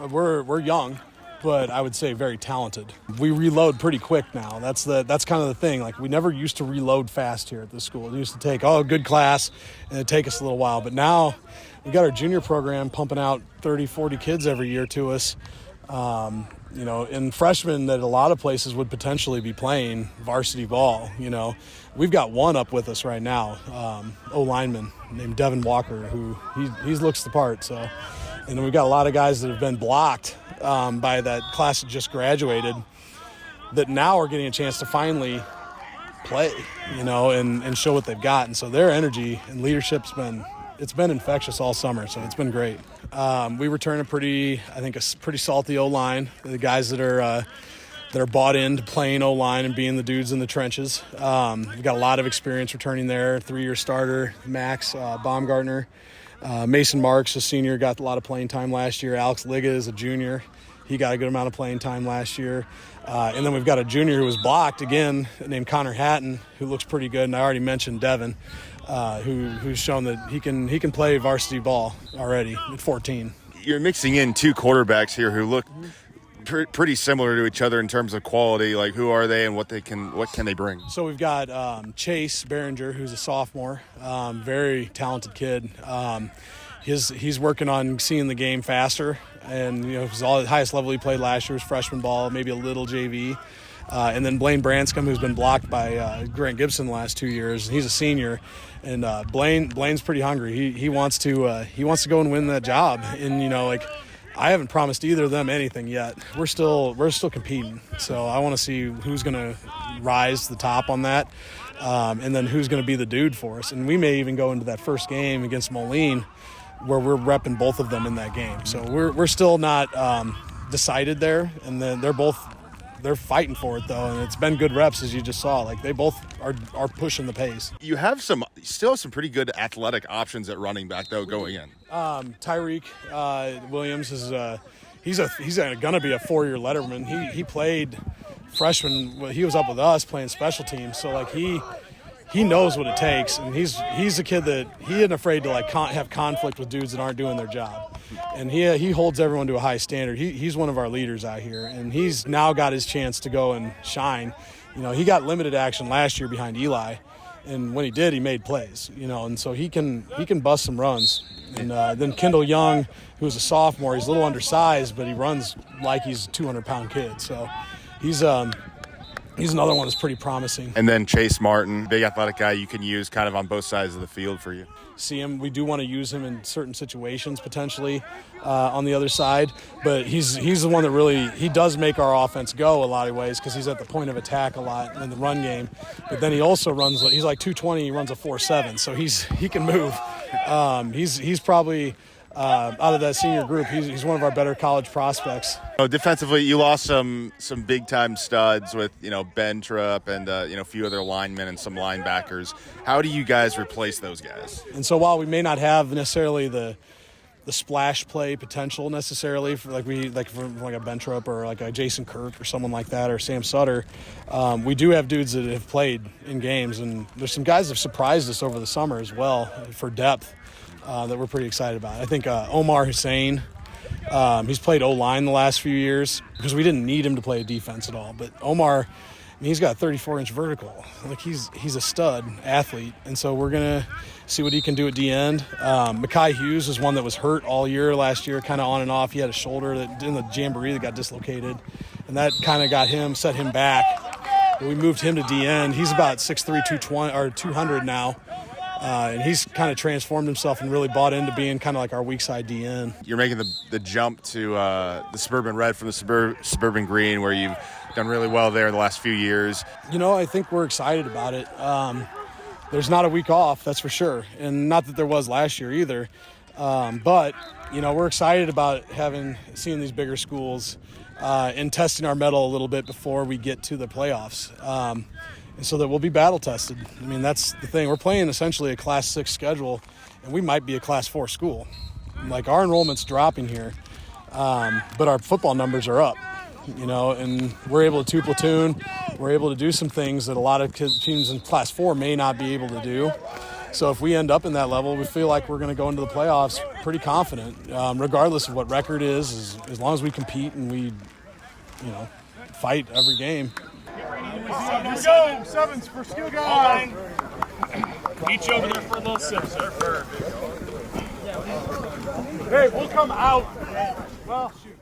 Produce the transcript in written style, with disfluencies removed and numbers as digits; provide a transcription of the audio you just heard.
We're young, but I would say very talented. We reload pretty quick now. That's kind of the thing. Like, we never used to reload fast here at this school. It used to take, good class, and it'd take us a little while. But now we've got our junior program pumping out 30, 40 kids every year to us. And freshmen that a lot of places would potentially be playing varsity ball. We've got one up with us right now, O-lineman named Devin Walker, who he looks the part. So, and then we've got a lot of guys that have been blocked by that class that just graduated that now are getting a chance to finally play, and show what they've got. And so their energy and leadership's been infectious all summer, so it's been great. We return a pretty salty O-line. The guys that are bought into playing O-line and being the dudes in the trenches. We've got a lot of experience returning there. 3-year starter, Max Baumgartner. Mason Marks, a senior, got a lot of playing time last year. Alex Liga is a junior. He got a good amount of playing time last year. And then we've got a junior who was blocked again, named Connor Hatton, who looks pretty good. And I already mentioned Devin, who's shown that he can play varsity ball already at 14. You're mixing in two quarterbacks here who look pretty similar to each other in terms of quality. Like, who are they and what can they bring? So we've got Chase Behringer, who's a sophomore, very talented kid. He's working on seeing the game faster, and he's all at the highest level he played last year was freshman ball, maybe a little JV. And then Blaine Branscombe, who's been blocked by Grant Gibson the last 2 years. He's a senior, and Blaine's pretty hungry. He wants to go and win that job. And I haven't promised either of them anything yet. We're still competing, so I want to see who's going to rise to the top on that, and then who's going to be the dude for us. And we may even go into that first game against Moline, where we're repping both of them in that game. So we're still not decided there, and then they're fighting for it though, and it's been good reps, as you just saw. Like, they both are pushing the pace. You still have some pretty good athletic options at running back though going in. Tyreek Williams is he's gonna be a 4-year letterman. He played freshman. He was up with us playing special teams, so like he knows what it takes, and he's a kid that he isn't afraid to have conflict with dudes that aren't doing their job. And he holds everyone to a high standard. He's one of our leaders out here, and he's now got his chance to go and shine. He got limited action last year behind Eli, and when he did, he made plays. And so he can bust some runs. And then Kendall Young, who's a sophomore, he's a little undersized, but he runs like he's a 200-pound kid. So he's another one that's pretty promising. And then Chase Martin, big athletic guy you can use kind of on both sides of the field for you. See him. We do want to use him in certain situations potentially on the other side, but he's the one that really, he does make our offense go a lot of ways because he's at the point of attack a lot in the run game. But then he also runs, he's like 220, he runs a 4.7, so he can move. He's probably out of that senior group, he's one of our better college prospects. Defensively, you lost some big time studs with Ben Trupp and a few other linemen and some linebackers. How do you guys replace those guys? And so while we may not have necessarily the splash play potential necessarily for like a Ben Trupp or like a Jason Kirk or someone like that, or Sam Sutter, we do have dudes that have played in games, and there's some guys that have surprised us over the summer as well for depth. That we're pretty excited about. I think Omar Hussein, he's played O-line the last few years because we didn't need him to play defense at all. But Omar, he's got a 34-inch vertical. Like, he's a stud athlete, and so we're going to see what he can do at the end. Mekhi Hughes is one that was hurt all year last year, kind of on and off. He had a shoulder in the jamboree that got dislocated, and that kind of set him back. But we moved him to D-end. He's about 6'3", 220 or 200 now. And he's kind of transformed himself and really bought into being kind of like our weak side DN. You're making the jump to the Suburban Red from the Suburban Green, where you've done really well there in the last few years. I think we're excited about it. There's not a week off, that's for sure, and not that there was last year either. But we're excited about seeing these bigger schools and testing our mettle a little bit before we get to the playoffs. So that we'll be battle tested. I mean, that's the thing. We're playing essentially a Class 6 schedule, and we might be a Class 4 school. Like, our enrollment's dropping here, but our football numbers are up, and we're able to two-platoon. We're able to do some things that a lot of teams in Class 4 may not be able to do. So if we end up in that level, we feel like we're going to go into the playoffs pretty confident, regardless of what record is, as long as we compete and we, fight every game. Here we go. Sevens for skill guy. Meet you over there for a little sip, sir. Hey, we'll come out. Well, shoot.